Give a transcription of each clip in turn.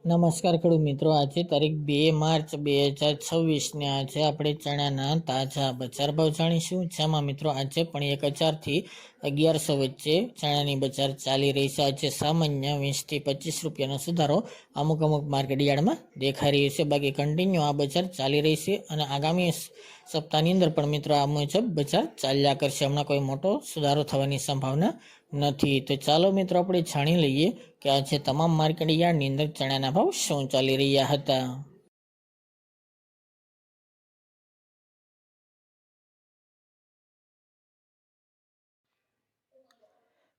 નમસ્કાર ખેડૂત મિત્રો, આજે તારીખ 2 માર્ચ 2026 ને આજે આપણે ચણાના તાજા બજાર ભાવ જાણીશું, જેમાં મિત્રો આજે પણ 1000 થી 1100 વચ્ચે ચણાની બજાર ચાલી રહી છે। આજે સામાન્ય 20 થી 25 રૂપિયાનો સુધારો અમુક માર્કેટ યાર્ડમાં દેખાઈ રહ્યો છે। બાકી કન્ટિન્યુ આ બજાર ચાલી રહી છે અને આગામી સપ્તાહની અંદર પણ મિત્રો આ મુજબ બજાર ચાલ્યા કરશે। હમણાં કોઈ મોટો સુધારો થવાની સંભાવના નથી। તો ચાલો મિત્રો આપણે જાણી લઈએ કે આજે તમામ માર્કેટ યાર્ડની અંદર ચણાના ભાવ શું ચાલી રહ્યા હતા।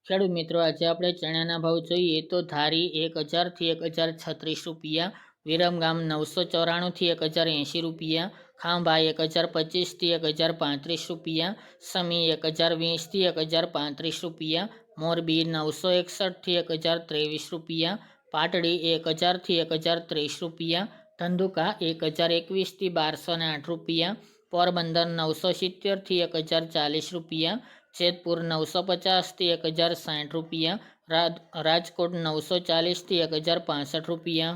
ખેડૂત મિત્રો, આજે આપણે ચણાના ભાવ જોઈએ તો ધારી 1000 થી 1036 રૂપિયા, વિરમગામ 994 થી 1080 રૂપિયા, ખાંભા 1025 થી 1035 રૂપિયા, સમી 1020 થી 1035 રૂપિયા, મોરબી 961 થી 1023 રૂપિયા, પાટડી 1000 થી 1030 રૂપિયા, ધંધુકા 1021 થી 1208 રૂપિયા, પોરબંદર 970 થી 1040 રૂપિયા, જેતપુર 950 થી 1060 રૂપિયા, રાજકોટ 940 થી 1065 રૂપિયા,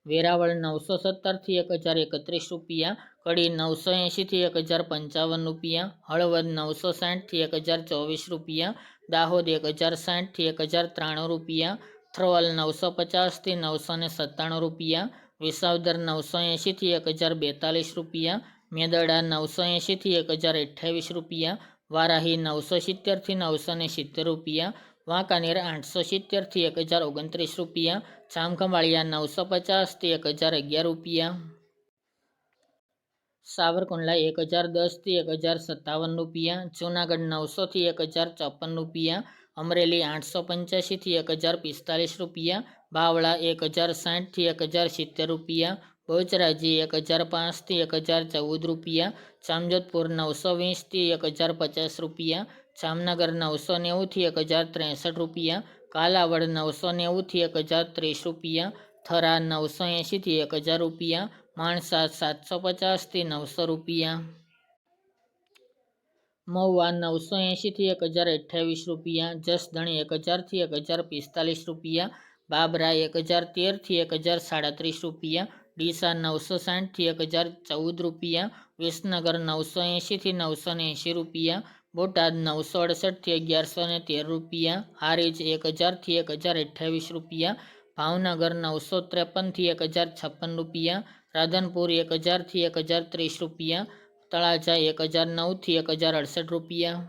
વેરાવળ 917 થી 1031 રૂપિયા, કડી 980 થી 1055 રૂપિયા, હળવદ 960 થી 1024 રૂપિયા, દાહોદ 1060 થી 1093 રૂપિયા, થ્રોલ 950 થી 997 રૂપિયા, વિસાવદર 980 થી 1042 રૂપિયા, મેદરડા 980 થી 1028 રૂપિયા, વારાહી 970 થી 970 રૂપિયા, વાંકાનેર 870 થી 1029 રૂપિયા, જામખંભાળિયા 950 થી 1011 રૂપિયા, સાવરકુંડલા 1010 થી 1057 રૂપિયા, જૂનાગઢ 900 થી 1054 રૂપિયા, અમરેલી 885 થી 1045 રૂપિયા, બાવળા 1060 થી 1070 રૂપિયા, બહુચરાજી 1005 થી 1014 રૂપિયા, જામજોધપુર 920 થી 1050 રૂપિયા, જામનગર 990 થી 1063 રૂપિયા, કાલાવડ 990 થી 1030 રૂપિયા, થરા 980 થી 1000 રૂપિયા, માણસા 750 થી 900 રૂપિયા, મહુવા 980 થી 1028 રૂપિયા, જસદણ 1000 થી 1045 રૂપિયા, બાબરા 1013 થી 1037 રૂપિયા, ડીસા 960 થી 1014 રૂપિયા, વિસનગર 980 થી 980 રૂપિયા, બોટાદ 968 થી 1113 રૂપિયા, હારીજ 1000 થી 1028 રૂપિયા, ભાવનગર 953 થી 1056 રૂપિયા, રાધનપુર 1000 થી 1030 રૂપિયા, તળાજા 1009 થી 1068 રૂપિયા,